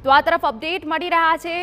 તો આ તરફ અપડેટ મળી રહ્યા છે।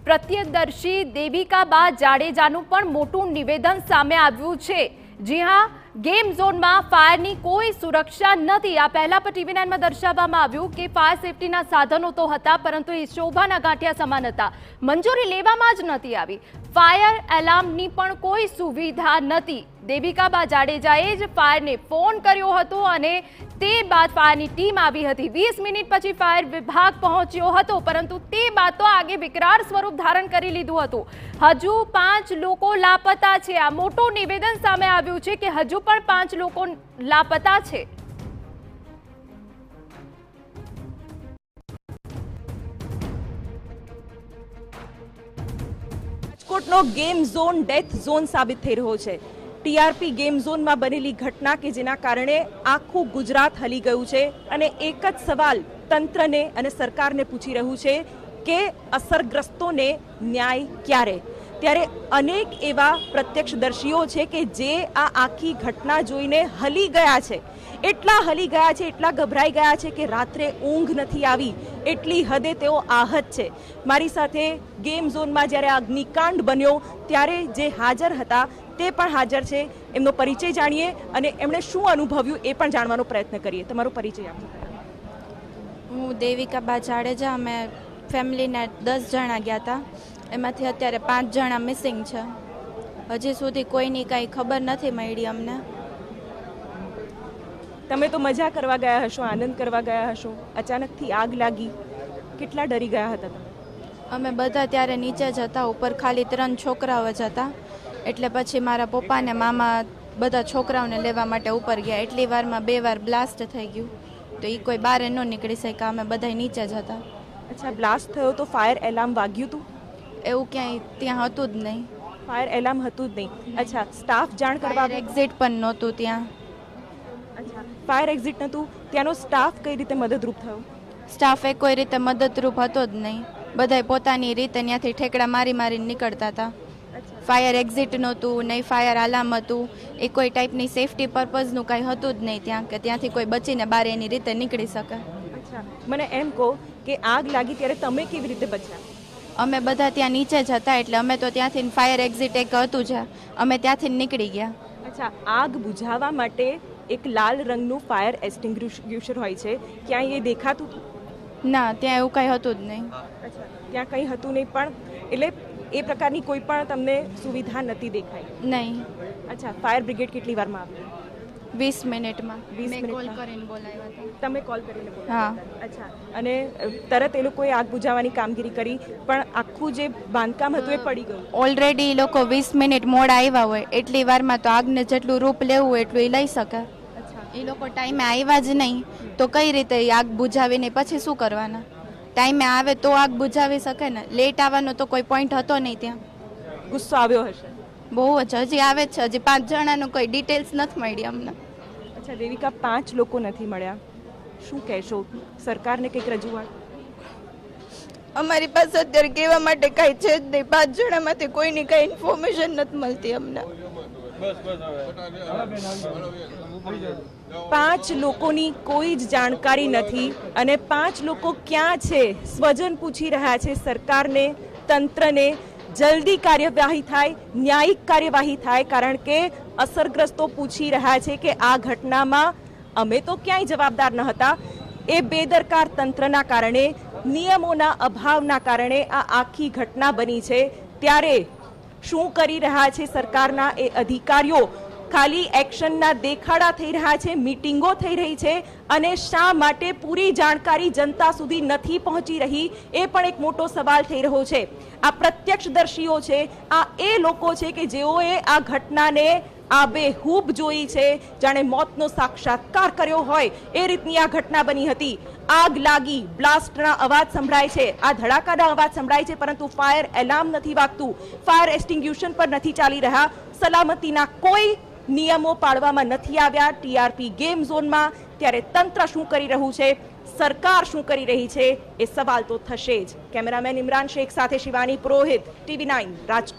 પ્રત્યક્ષદર્શી દેવિકાબા જાડેજાનું પણ મોટું નિવેદન સામે આવ્યું છે। જી હા, ગેમ ઝોનમાં ફાયરની કોઈ સુરક્ષા નથી। આ પહેલા પણ TV9 માં દર્શાવવામાં આવ્યું કે ફાયર સેફટીના સાધનો તો હતા, પરંતુ એ શોભાના ગાંઠિયા સમાન હતા। મંજૂરી લેવામાં જ નથી આવી। ફાયર એલાર્મની પણ કોઈ સુવિધા નથી। દેવિકાબા જાડેજાએ જ ફાયરને ફોન કર્યો હતો અને તે બાદ ફાયરની ટીમ આવી હતી। 20 મિનિટ પછી ફાયર વિભાગ પહોંચ્યો હતો, પરંતુ તે બાદ તો આગે વિકરાળ સ્વરૂપ ધારણ કરી લીધું હતું। હજુ 5 લોકો લાપતા છે। આ મોટું નિવેદન સામે આવ્યું છે કે હજુ પણ 5 લોકો લાપતા છે। રાજકોટનો ગેમ ઝોન ડેથ ઝોન સાબિત થઈ રહ્યો છે। ટીઆરપી ગેમ ઝોનમાં બનેલી ઘટના કે જેના કારણે આખું ગુજરાત હલી ગયું છે અને એક જ સવાલ તંત્રને અને સરકારને પૂછી રહ્યું છે કે અસરગ્રસ્તોને ન્યાય ક્યારે? ત્યારે અનેક એવા પ્રત્યક્ષદર્શીઓ છે કે જે આ આખી ઘટના જોઈને હલી ગયા છે। એટલા હલી ગયા છે, એટલા ગભરાઈ ગયા છે કે રાત્રે ઊંઘ નથી આવી, એટલી હદે તેઓ આહત છે। મારી સાથે ગેમ ઝોનમાં જ્યારે અગ્નિકાંડ બન્યો ત્યારે જે હાજર હતા તે પણ હાજર છે। એમનો પરિચય જાણીએ અને એમણે શું અનુભવ્યું એ પણ જાણવાનો પ્રયત્ન કરીએ। તમારો પરિચય આપો। હું દેવિકાબા જાડેજા। અમે ફેમિલીના 10 જણા ગયા હતા, એમાંથી અત્યારે 5 જણા મિસિંગ છે। હજી સુધી કોઈની કાંઈ ખબર નથી મળી અમને। તમે તો મજા કરવા ગયા હશો, આનંદ કરવા ગયા હશો, અચાનકથી આગ લાગી, કેટલા ડરી ગયા હતા તમે? અમે બધા ત્યારે નીચે જ હતા, ઉપર ખાલી 3 છોકરાઓ જ હતા। એટલે પછી મારા પપ્પા ને મામા બધા છોકરાઓને લેવા માટે ઉપર ગયા। એટલી વારમાં 2 વાર બ્લાસ્ટ થઈ ગયું, તો એ કોઈ બહાર ન નીકળી શક્યા। અમે બધા નીચે જ હતા। અચ્છા, બ્લાસ્ટ થયો તો ફાયર એલાર્મ વાગ્યું હતું? એવું ક્યાંય ત્યાં હતું જ નહીં। ફાયર એલાર્મ હતું જ નહીં? અચ્છા, સ્ટાફ જાણ કરવા એક્ઝિટ પણ નહોતું ત્યાં। અચ્છા, ફાયર એક્ઝિટ નહોતું, ત્યાંનો સ્ટાફ કઈ રીતે મદદરૂપ થયો? સ્ટાફે કોઈ રીતે મદદરૂપ હતો જ નહીં। બધાય પોતાની રીતે ત્યાંથી ઠેકડા મારી મારીને નીકળતા હતા। ફાયર એક્ઝિટ નહોતું, નહીં ફાયર અલાર્મ હતું, એ કોઈ ટાઈપની સેફટી પર્પઝનું કાંઈ હતું જ નહીં ત્યાં, કે ત્યાંથી કોઈ બચીને બહાર એની રીતે નીકળી શકે। અચ્છા, મને એમ કહો કે આગ લાગી ત્યારે તમે કેવી રીતે બચ્યા? અમે બધા ત્યાં નીચે જ હતા, એટલે અમે તો ત્યાંથી ફાયર એક્ઝિટ એક હતું જ, અમે ત્યાંથી નીકળી ગયા। અચ્છા, આગ બુઝાવવા માટે એક લાલ રંગનું ફાયર એક્સટિંગ્યુશર હોય છે, ક્યાંય એ દેખાતું હતું? ના, ત્યાં એવું કાંઈ હતું જ નહીં। અચ્છા, ત્યાં કંઈ હતું નહીં, પણ એટલે એ પ્રકારની કોઈ પણ તમને સુવિધા નથી દેખાઈ? નહીં। અચ્છા, ફાયર બ્રિગેડ કેટલી વારમાં આવ્યું? 20 મિનિટમાં। 20 મેં કોલ મિનિટમાં કરીને બોલાવ્યા હતા। તમે કોલ કરીને બોલાવ્યા? હા। અચ્છા, અને તરત એ લોકોએ આગ બુઝાવવાની કામગીરી કરી, પણ આખું જે બાંધકામ હતું એ પડી ગયું? ઓલરેડી એ લોકો 20 મિનિટ મોડા આવ્યા હોય, એટલી વારમાં તો આગને જેટલું રૂપ લેવું હોય એટલું એ લઈ શકે। એ લોકો ટાઈમે આવ્યા જ નહીં તો કઈ રીતે આગ બુઝાવીને પછી શું કરવાના? ટાઈમે આવે તો આગ બુઝાવી શકે ને, લેટ આવવાનો તો કોઈ પોઈન્ટ હતો નહીં ત્યાં। ગુસ્સો આવ્યો હશે? બહુ જ, હજી આવે જ છે। હજી 5 જણાનું કોઈ ડિટેલ્સ નથી મળી અમને। અચ્છા દેવિકા, 5 લોકો નથી મળ્યા, શું કહેશો? સરકારને કંઈક રજૂઆત? અમારી પાસે અત્યારે કહેવા માટે કાંઈ છે જ નહીં। 5 જણામાંથી કોઈની કાંઈ ઇન્ફોર્મેશન નથી મળતી અમને। 5 લોકોની કોઈ જ જાણકારી નથી અને 5 લોકો ક્યાં છે? સ્વજન પૂછી રહ્યા છે સરકારને, તંત્રને, જલ્દી કાર્યવાહી થાય, ન્યાયિક કાર્યવાહી થાય, કારણ કે અસરગ્રસ્તો પૂછી રહ્યા છે કે આ ઘટનામાં અમે તો ક્યાંય જવાબદાર ન હતા। એ બેદરકાર તંત્રના કારણે, નિયમોના અભાવના કારણે આ આખી ઘટના બની છે। ત્યારે શું કરી રહ્યા છે સરકારના એ અધિકારીઓ? ખાલી એક્શનના દેખાડા થઈ રહ્યા છે, મીટિંગો થઈ રહી છે, અને શા માટે પૂરી જાણકારી જનતા સુધી નથી પહોંચી રહી એ પણ એક મોટો સવાલ થઈ રહ્યો છે। આ પ્રત્યક્ષદર્શીઓ છે, આ એ લોકો છે કે જેઓએ આ ઘટનાને આબેહૂબ જોઈ છે, જાણે મોતનો સાક્ષાત્કાર કર્યો હોય એ રીતની આ ઘટના બની હતી। આગ લાગી, બ્લાસ્ટના અવાજ સંભળાય છે, આ ધડાકાના અવાજ સંભળાય છે, પરંતુ ફાયર એલાર્મ નથી વાગતું, ફાયર એક્સટિંગ્યુશન પર નથી ચાલી રહ્યા, સલામતીના કોઈ નિયમો પાળવામાં નથી આવ્યા ટીઆરપી ગેમ ઝોનમાં। ત્યારે તંત્ર શું કરી રહ્યું છે, સરકાર શું કરી રહી છે, એ સવાલ તો થશે જ। કેમેરામેન ઇમરાન શેખ સાથે શિવાની પુરોહિત, TV9 રાજકોટ।